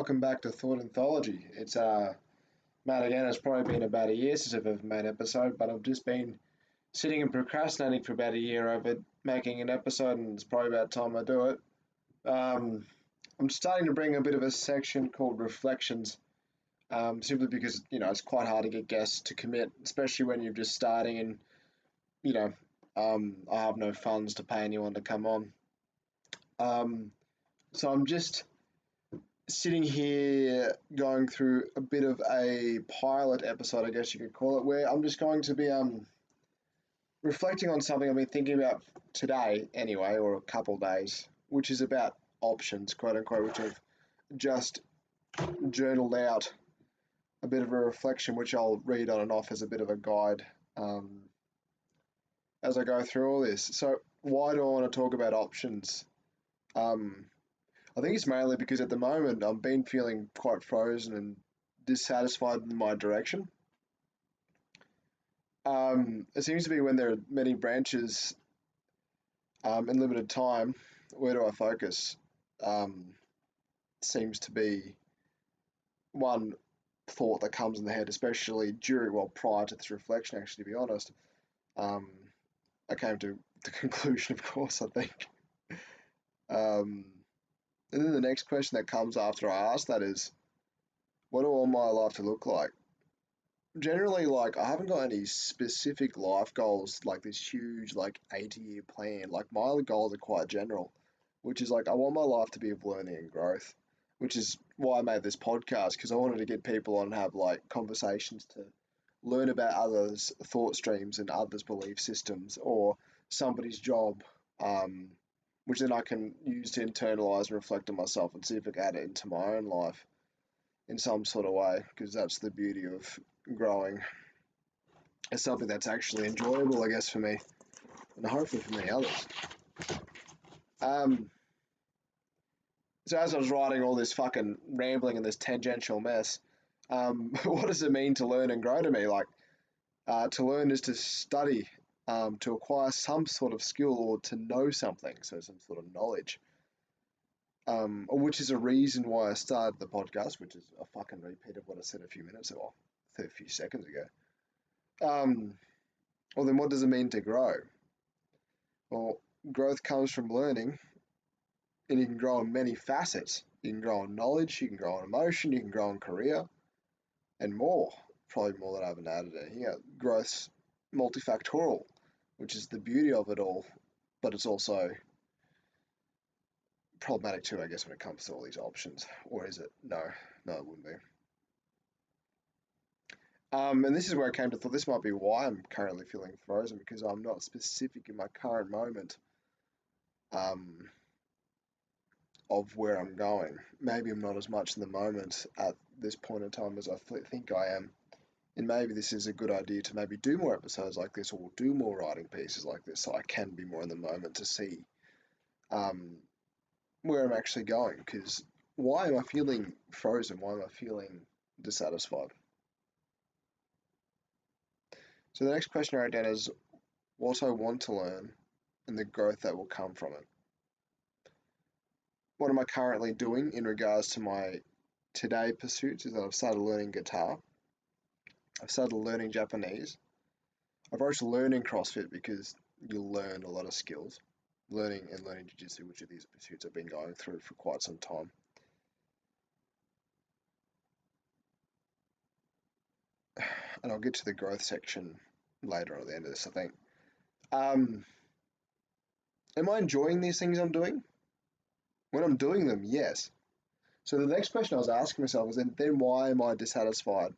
welcome back to Thought Anthology. It's Matt again. It's probably been about a year since I've ever made an episode, but I've just been sitting and procrastinating for about a year over making an episode, and it's probably about time I do it. Um, I'm starting to bring a bit of a section called Reflections, simply because it's quite hard to get guests to commit, especially when you're just starting and you know I have no funds to pay anyone to come on. Um, so I'm just sitting here going through a bit of a pilot episode, I guess you could call it, where I'm just going to be reflecting on something I've been thinking about today, anyway, or a couple of days, which is about options, quote unquote, which I've just journaled out a bit of a reflection, which I'll read on and off as a bit of a guide as I go through all this. So, why do I want to talk about options? Um, I think it's mainly because at the moment I've been feeling quite frozen and dissatisfied in my direction. It seems to be when there are many branches in limited time, where do I focus? Um, Seems to be one thought that comes in the head, especially prior to this reflection, actually, to be honest. Um, I came to the conclusion, of course, I think. Um, and then the next question that comes after I ask that is, what do I want my life to look like? Generally, like, I haven't got any specific life goals, like this huge, like, 80-year plan. Like, my goals are quite general, which is like, I want my life to be of learning and growth, which is why I made this podcast, because I wanted to get people on and have, like, conversations to learn about others' thought streams and others' belief systems or somebody's job, which then I can use to internalize and reflect on myself and see if I can add it into my own life in some sort of way, because that's the beauty of growing. It's something that's actually enjoyable, I guess, for me, and hopefully for many others. Um, so as I was writing all this fucking rambling and this tangential mess, what does it mean to learn and grow to me? Like, to learn is to study, to acquire some sort of skill or to know something, so some sort of knowledge. Which is a reason why I started the podcast, which is a fucking repeat of what I said a few minutes ago, a few seconds ago. Well, then what does it mean to grow? Well, growth comes from learning, and you can grow in many facets. You can grow in knowledge, you can grow in emotion, you can grow in career, and more. Probably more than I haven't added in here. Growth's multifactorial, which is the beauty of it all, but it's also problematic too, I guess, when it comes to all these options. Or is it? No, it wouldn't be. And this is where I came to thought this might be why I'm currently feeling frozen, because I'm not specific in my current moment um, of where I'm going. Maybe I'm not as much in the moment at this point in time as I think I am. And maybe this is a good idea to maybe do more episodes like this or do more writing pieces like this so I can be more in the moment to see um, where I'm actually going. Because why am I feeling frozen? Why am I feeling dissatisfied? So the next question I wrote down is what I want to learn and the growth that will come from it. What am I currently doing in regards to my today pursuits is that I've started learning guitar. I've started learning Japanese. I've also learning CrossFit because you learn a lot of skills. Learning Jiu-Jitsu, which are these pursuits I've been going through for quite some time. And I'll get to the growth section later on at the end of this, I think. Am I enjoying these things I'm doing? When I'm doing them, yes. So the next question I was asking myself was then why am I dissatisfied?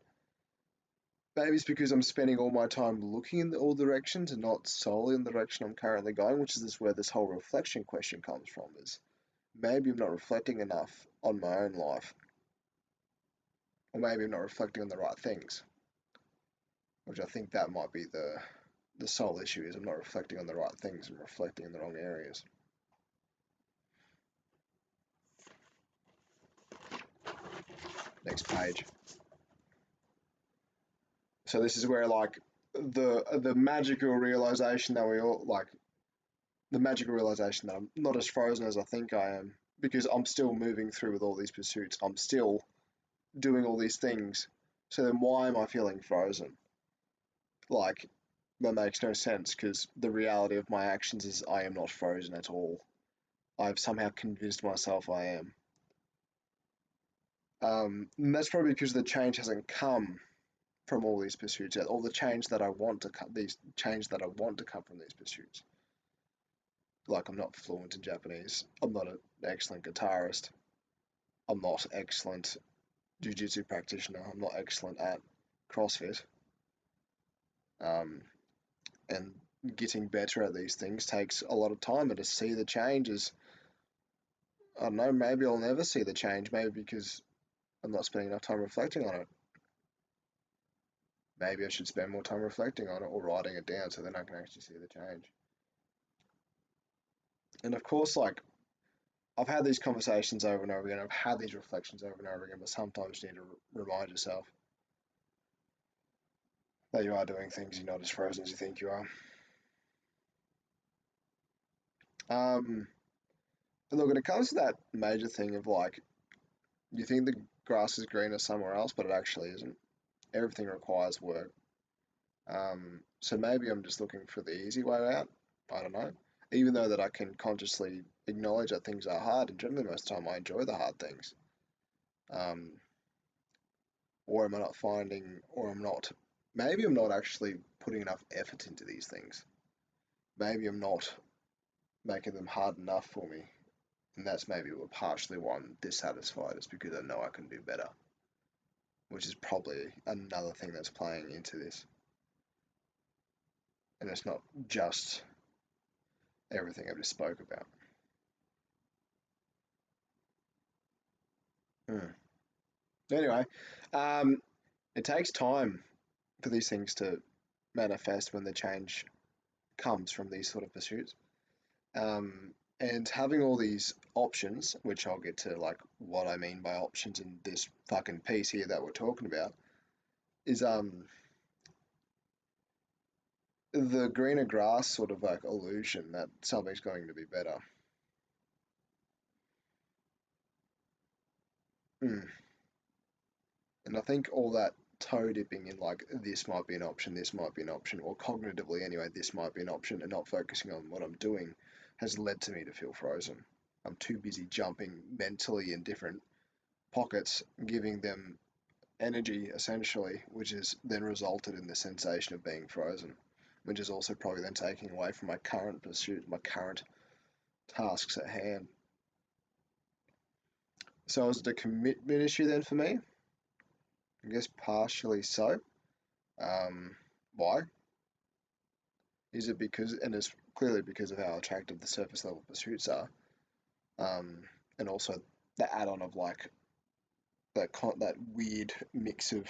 Maybe it's because I'm spending all my time looking in all directions and not solely in the direction I'm currently going, which is where this whole reflection question comes from, is maybe I'm not reflecting enough on my own life. Or maybe I'm not reflecting on the right things. Which I think that might be the sole issue, is I'm not reflecting on the right things, I'm reflecting in the wrong areas. Next page. So this is where like the magical realization that we all like, the magical realization that I'm not as frozen as I think I am, because I'm still moving through with all these pursuits. I'm still doing all these things. So then why am I feeling frozen? Like, that makes no sense because the reality of my actions is I am not frozen at all. I've somehow convinced myself I am. And that's probably because the change hasn't come from all these pursuits yet, all the change that I want to come, these change that I want to come from these pursuits. Like, I'm not fluent in Japanese. I'm not an excellent guitarist. I'm not excellent jiu-jitsu practitioner. I'm not excellent at CrossFit. Um, and getting better at these things takes a lot of time, and to see the changes, I don't know, maybe I'll never see the change, maybe because I'm not spending enough time reflecting on it. Maybe I should spend more time reflecting on it or writing it down so then I can actually see the change. And of course, like, I've had these conversations over and over again, I've had these reflections over and over again, but sometimes you need to remind yourself that you are doing things, you're not as frozen as you think you are. Um, and look, when it comes to that major thing of like, you think the grass is greener somewhere else, but it actually isn't. Everything requires work. So maybe I'm just looking for the easy way out. I don't know. Even though that I can consciously acknowledge that things are hard, and generally most of the time I enjoy the hard things. Um, or am I not finding, or I'm not, maybe I'm not actually putting enough effort into these things. Maybe I'm not making them hard enough for me. And that's maybe partially why I'm dissatisfied, is because I know I can do better, which is probably another thing that's playing into this. And it's not just everything I just spoke about. Hmm. Anyway, um, it takes time for these things to manifest when the change comes from these sort of pursuits. And having all these options, which I'll get to like what I mean by options in this fucking piece here that we're talking about, is the greener grass sort of like illusion that something's going to be better. Mm. And I think all that toe dipping in like this might be an option, this might be an option, or cognitively anyway, this might be an option, and not focusing on what I'm doing has led to me to feel frozen. I'm too busy jumping mentally in different pockets, giving them energy essentially, which has then resulted in the sensation of being frozen, which is also probably then taking away from my current pursuit, my current tasks at hand. So is it a commitment issue then for me? I guess partially so. Why? Is it because, and it's clearly because of how attractive the surface level pursuits are, um, and also the add-on of like that weird mix of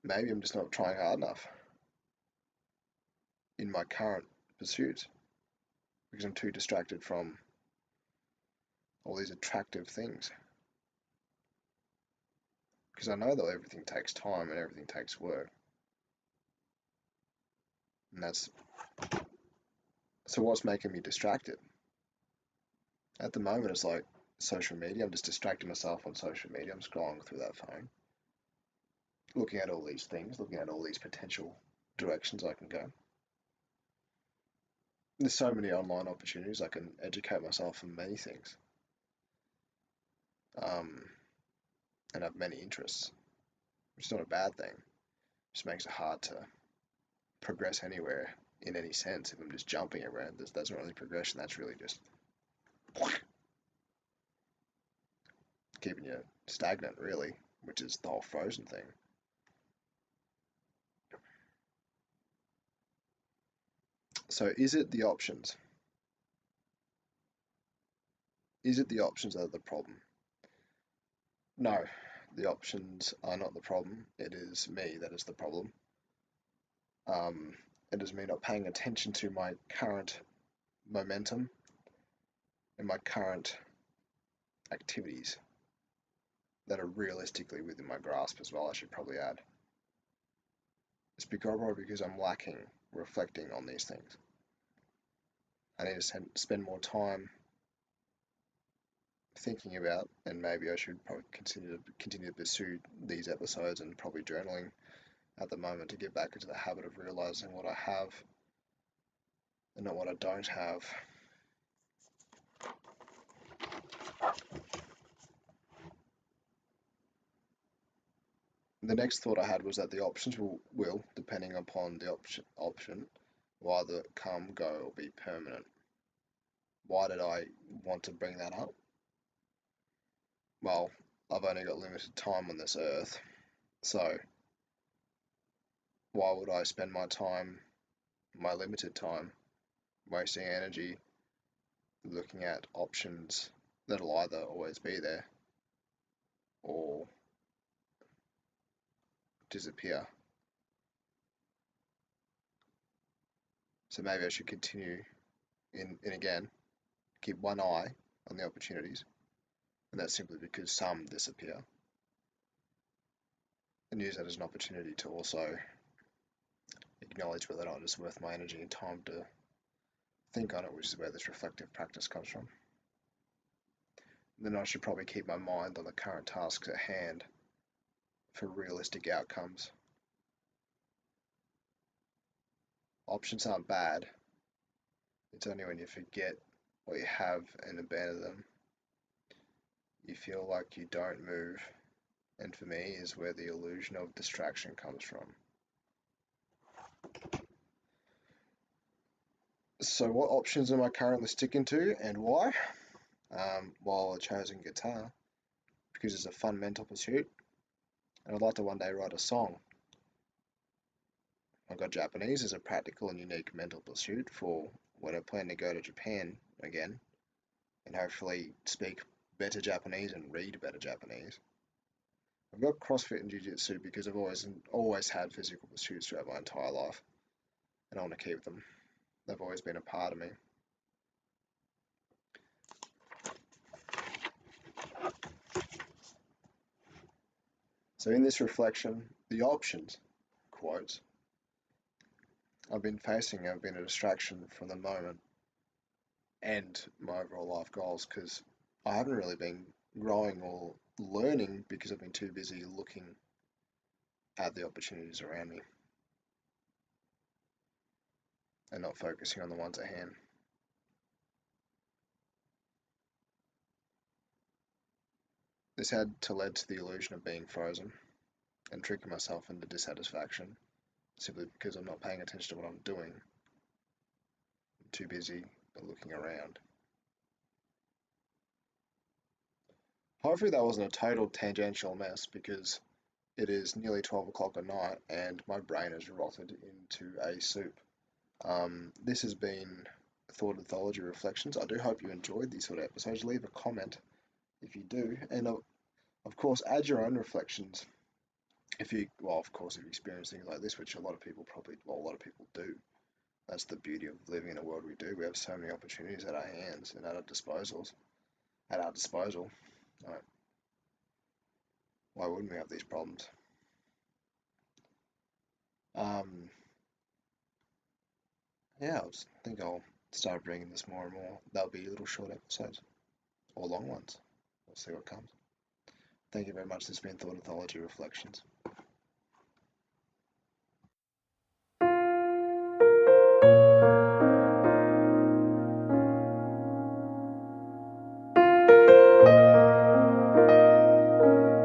maybe I'm just not trying hard enough in my current pursuits because I'm too distracted from all these attractive things. Because I know that everything takes time and everything takes work, and that's so. What's making me distracted at the moment is like social media. I'm just distracting myself on social media. I'm scrolling through that phone, looking at all these things, looking at all these potential directions I can go. There's so many online opportunities. I can educate myself in many things, um, and have many interests, which is not a bad thing. It just makes it hard to progress anywhere in any sense. If I'm just jumping around, that's not really progression. That's really just keeping you stagnant, really, which is the whole frozen thing. So, is it the options? Is it the options that are the problem? No, the options are not the problem. It is me that is the problem. Um, it is me not paying attention to my current momentum and my current activities that are realistically within my grasp as well, I should probably add. It's probably because I'm lacking reflecting on these things. I need to spend more time thinking about, and maybe I should probably continue to pursue these episodes and probably journaling at the moment to get back into the habit of realizing what I have and not what I don't have. The next thought I had was that the options will depending upon the option, will either come, go, or be permanent. Why did I want to bring that up? Well, I've only got limited time on this earth, so why would I spend my time, my limited time, wasting energy looking at options that'll either always be there or disappear? So maybe I should continue in again, keep one eye on the opportunities, and that's simply because some disappear, and use that as an opportunity to also acknowledge whether or not it's worth my energy and time to think on it, which is where this reflective practice comes from. Then I should probably keep my mind on the current tasks at hand for realistic outcomes. Options aren't bad, it's only when you forget what you have and abandon them, you feel like you don't move, and for me is where the illusion of distraction comes from. So what options am I currently sticking to and why? Well, I've chosen guitar because it's a fun mental pursuit, and I'd like to one day write a song. I've got Japanese as a practical and unique mental pursuit for when I plan to go to Japan again, and hopefully speak better Japanese and read better Japanese. I've got CrossFit and Jiu-Jitsu because I've always had physical pursuits throughout my entire life, and I want to keep them. They've always been a part of me. So in this reflection, the options, quotes, I've been facing have been a distraction from the moment and my overall life goals because I haven't really been growing or learning because I've been too busy looking at the opportunities around me and not focusing on the ones at hand. This had to lead to the illusion of being frozen and tricking myself into dissatisfaction simply because I'm not paying attention to what I'm doing. I'm too busy looking around. Hopefully that wasn't a total tangential mess because it is nearly 12 o'clock at night and my brain has rotted into a soup. This has been Thought Anthology Reflections. I do hope you enjoyed these sort of episodes. Leave a comment if you do, and of course, add your own reflections. If you, well, of course, if you experience things like this, which a lot of people do. That's the beauty of living in the world we do. We have so many opportunities at our hands and at our disposal. Right. Why wouldn't we have these problems? Yeah, I think I'll start bringing this more and more. There'll be little short episodes or long ones. We'll see what comes. Thank you very much. This has been Thought Anthology Reflections.